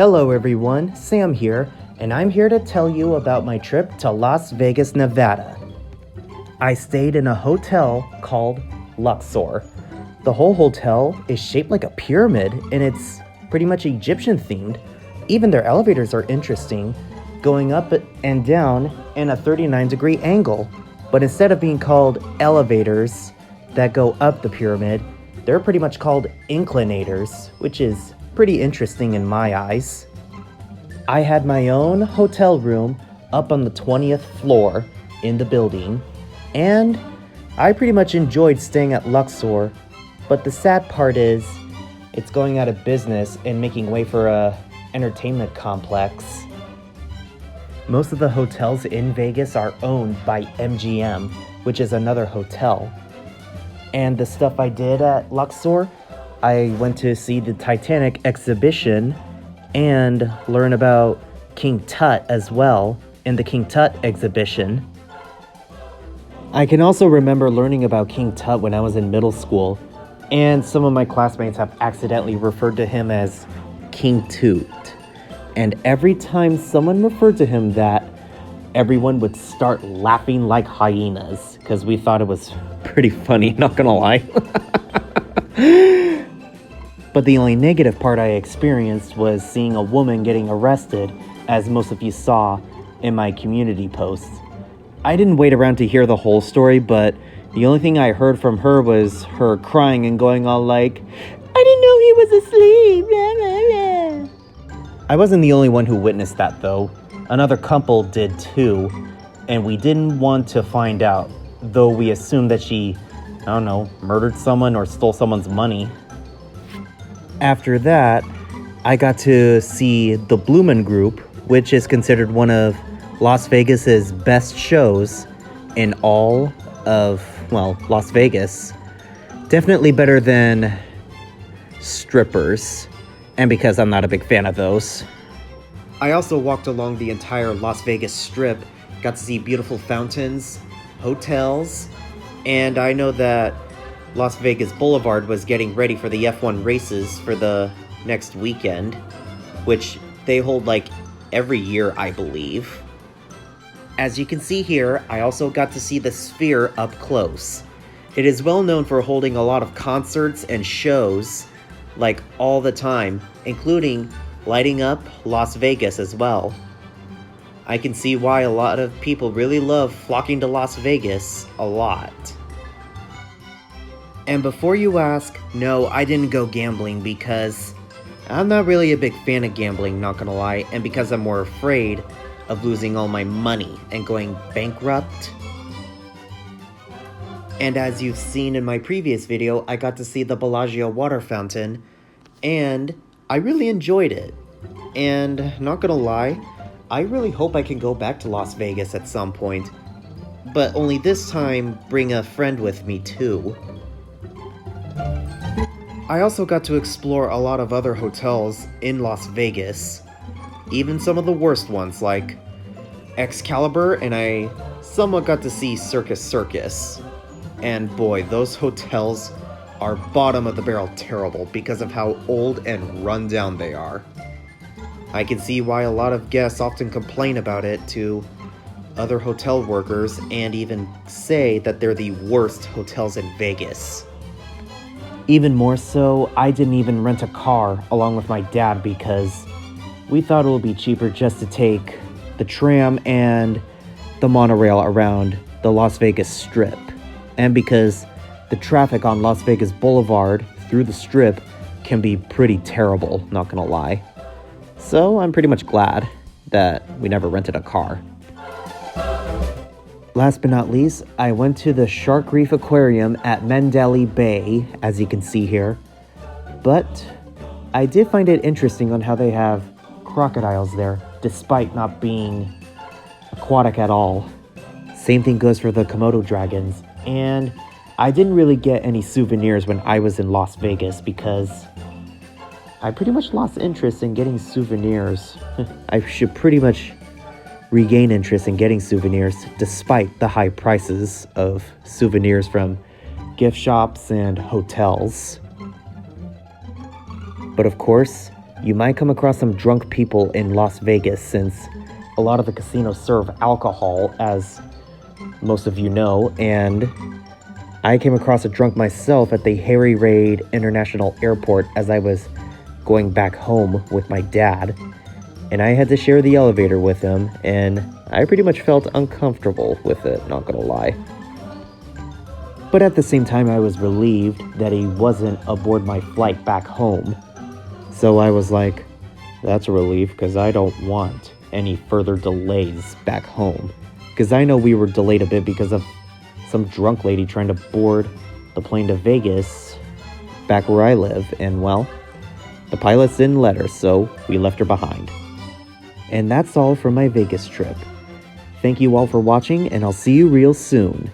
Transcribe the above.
Hello everyone, Sam here, and I'm here to tell you about my trip to Las Vegas, Nevada. I stayed in a hotel called Luxor. The whole hotel is shaped like a pyramid and it's pretty much Egyptian themed. Even their elevators are interesting, going up and down in a 39-degree angle. But instead of being called elevators that go up the pyramid, they're pretty much called inclinators, which is pretty interesting in my eyes. I had my own hotel room up on the 20th floor in the building, and I pretty much enjoyed staying at Luxor, but the sad part is it's going out of business and making way for a entertainment complex. Most of the hotels in Vegas are owned by MGM, which is another hotel. And the stuff I did at Luxor, I went to see the Titanic exhibition and learn about King Tut as well in the King Tut exhibition. I can also remember learning about King Tut when I was in middle school, and some of my classmates have accidentally referred to him as King Toot. And every time someone referred to him that, everyone would start laughing like hyenas because we thought it was pretty funny, not gonna lie. But the only negative part I experienced was seeing a woman getting arrested, as most of you saw in my community posts. I didn't wait around to hear the whole story, but the only thing I heard from her was her crying and going all like, "I didn't know he was asleep, blah, blah, blah." I wasn't the only one who witnessed that though. Another couple did too, and we didn't want to find out, though we assumed that she, murdered someone or stole someone's money. After that, I got to see the Bloomin' Group, which is considered one of Las Vegas's best shows in all of, Las Vegas. Definitely better than strippers, and because I'm not a big fan of those. I also walked along the entire Las Vegas Strip, got to see beautiful fountains, hotels, and I know that Las Vegas Boulevard was getting ready for the F1 races for the next weekend, which they hold every year, I believe. As you can see here, I also got to see the Sphere up close. It is well known for holding a lot of concerts and shows, all the time, including lighting up Las Vegas as well. I can see why a lot of people really love flocking to Las Vegas a lot. And before you ask, no, I didn't go gambling because I'm not really a big fan of gambling, not gonna lie, and because I'm more afraid of losing all my money and going bankrupt. And as you've seen in my previous video, I got to see the Bellagio water fountain, and I really enjoyed it. And not gonna lie, I really hope I can go back to Las Vegas at some point, but only this time bring a friend with me too. I also got to explore a lot of other hotels in Las Vegas, even some of the worst ones like Excalibur, and I somewhat got to see Circus Circus. And boy, those hotels are bottom of the barrel terrible because of how old and run down they are. I can see why a lot of guests often complain about it to other hotel workers and even say that they're the worst hotels in Vegas. Even more so, I didn't even rent a car along with my dad because we thought it would be cheaper just to take the tram and the monorail around the Las Vegas Strip. And because the traffic on Las Vegas Boulevard through the Strip can be pretty terrible, not gonna lie. So I'm pretty much glad that we never rented a car. Last but not least, I went to the Shark Reef Aquarium at Mandalay Bay, as you can see here. But I did find it interesting on how they have crocodiles there, despite not being aquatic at all. Same thing goes for the Komodo dragons. And I didn't really get any souvenirs when I was in Las Vegas because I pretty much lost interest in getting souvenirs. I should pretty much regain interest in getting souvenirs despite the high prices of souvenirs from gift shops and hotels. But of course, You might come across some drunk people in Las Vegas since a lot of the casinos serve alcohol, as most of you know, and I came across a drunk myself at the Harry Reid International Airport as I was going back home with my dad, and I had to share the elevator with him, and I pretty much felt uncomfortable with it, not gonna lie. But at the same time, I was relieved that he wasn't aboard my flight back home. So I was like, that's a relief, because I don't want any further delays back home. Because I know we were delayed a bit because of some drunk lady trying to board the plane to Vegas back where I live, and well, the pilots didn't let her, so we left her behind. And that's all for my Vegas trip. Thank you all for watching, and I'll see you real soon.